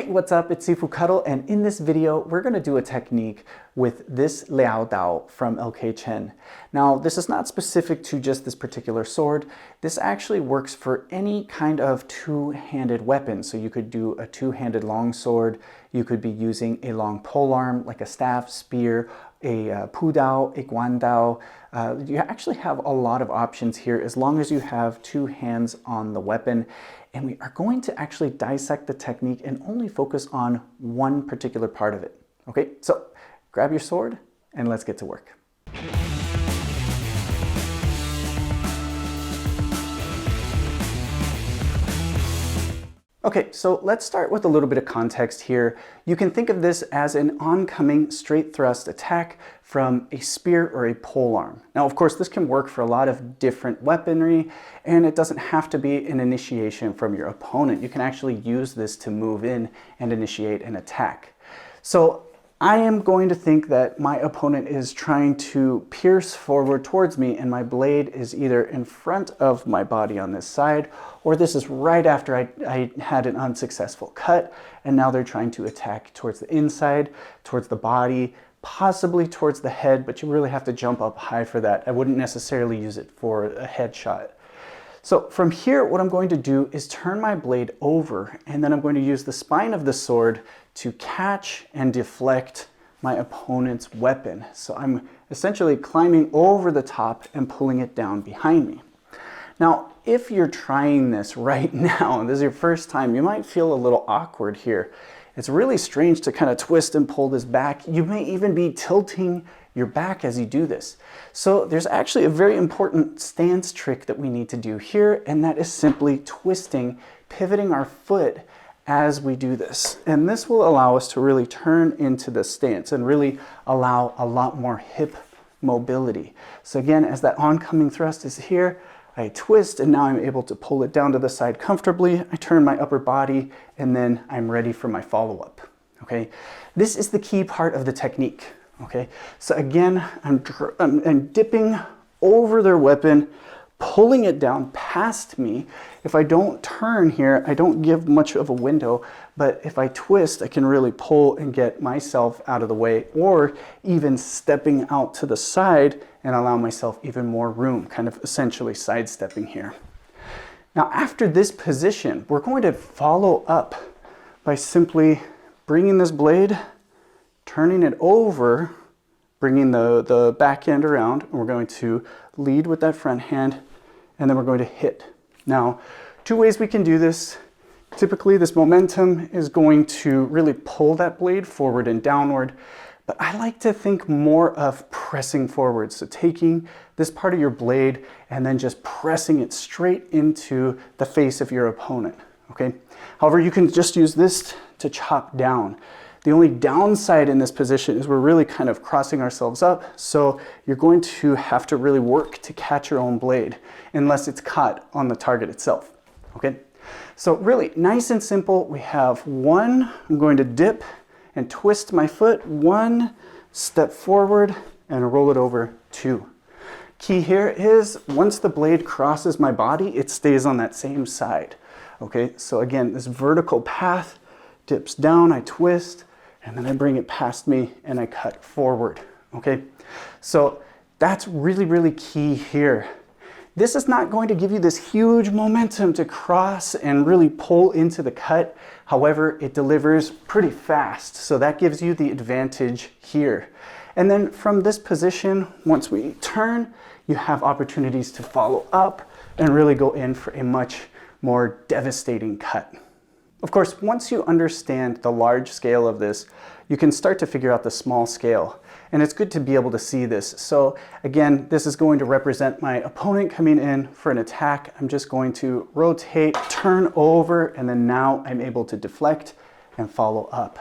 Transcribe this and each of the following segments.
Hey, what's up? It's Sifu Kuttel, and in this video, we're going to do a technique with this Liao Dao from LK Chen. Now, this is not specific to just this particular sword. This actually works for any kind of two-handed weapon. So you could do a two-handed long sword. You could be using a long polearm, like a staff, spear, a pu dao, a guan dao. You actually have a lot of options here as long as you have two hands on the weapon. And we are going to actually dissect the technique and only focus on one particular part of it. Okay, so grab your sword and let's get to work. Okay, so let's start with a little bit of context here. You can think of this as an oncoming straight thrust attack from a spear or a polearm. Now, of course, this can work for a lot of different weaponry, and it doesn't have to be an initiation from your opponent. You can actually use this to move in and initiate an attack. So I am going to think that my opponent is trying to pierce forward towards me, and my blade is either in front of my body on this side, or this is right after I had an unsuccessful cut, and now they're trying to attack towards the inside, towards the body, possibly towards the head, but you really have to jump up high for that. I wouldn't necessarily use it for a headshot. So from here, what I'm going to do is turn my blade over, and then I'm going to use the spine of the sword to catch and deflect my opponent's weapon. So I'm essentially climbing over the top and pulling it down behind me. Now, if you're trying this right now, and this is your first time, you might feel a little awkward here. It's really strange to kind of twist and pull this back. You may even be tilting your back as you do this. So there's actually a very important stance trick that we need to do here, and that is simply twisting, pivoting our foot as we do this. And this will allow us to really turn into the stance and really allow a lot more hip mobility. So again, as that oncoming thrust is here, I twist, and now I'm able to pull it down to the side comfortably. I turn my upper body, and then I'm ready for my follow-up. Okay, this is the key part of the technique. Okay, so again, I'm dipping over their weapon, pulling it down past me. If I don't turn here, I don't give much of a window, but if I twist, I can really pull and get myself out of the way, or even stepping out to the side and allow myself even more room, kind of essentially sidestepping here. Now, after this position, we're going to follow up by simply bringing this blade, turning it over, bringing the back end around, and we're going to lead with that front hand, and then we're going to hit. Now, two ways we can do this. Typically, this momentum is going to really pull that blade forward and downward, but I like to think more of pressing forward. So taking this part of your blade and then just pressing it straight into the face of your opponent, okay? However, you can just use this to chop down. The only downside in this position is we're really kind of crossing ourselves up, so you're going to have to really work to catch your own blade unless it's caught on the target itself, okay? So really nice and simple. We have one, I'm going to dip and twist my foot, one, step forward and roll it over, two. Key here is once the blade crosses my body, it stays on that same side, okay? So again, this vertical path dips down, I twist, and then I bring it past me and I cut forward, okay? So that's really, really key here. This is not going to give you this huge momentum to cross and really pull into the cut. However, it delivers pretty fast, so that gives you the advantage here. And then from this position, once we turn, you have opportunities to follow up and really go in for a much more devastating cut. Of course, once you understand the large scale of this, you can start to figure out the small scale. And it's good to be able to see this. So again, this is going to represent my opponent coming in for an attack. I'm just going to rotate, turn over, and then now I'm able to deflect and follow up.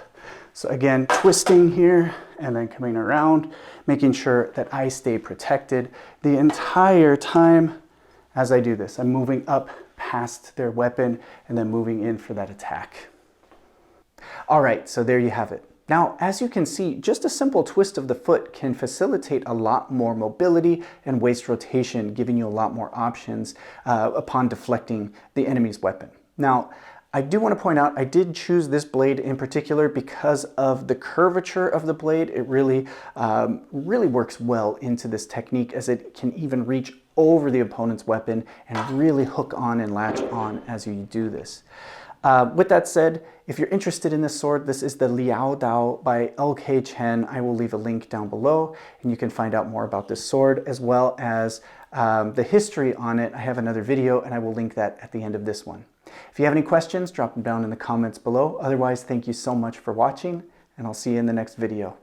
So again, twisting here and then coming around, making sure that I stay protected the entire time as I do this. I'm moving up past their weapon and then moving in for that attack. All right, so there you have it. Now, as you can see, just a simple twist of the foot can facilitate a lot more mobility and waist rotation, giving you a lot more options upon deflecting the enemy's weapon. Now, I do want to point out, I did choose this blade in particular because of the curvature of the blade. It really, really works well into this technique, as it can even reach over the opponent's weapon and really hook on and latch on as you do this. With that said, if you're interested in this sword, this is the Liao Dao by L.K. Chen. I will leave a link down below, and you can find out more about this sword as well as the history on it. I have another video, and I will link that at the end of this one. If you have any questions, drop them down in the comments below. Otherwise, thank you so much for watching, and I'll see you in the next video.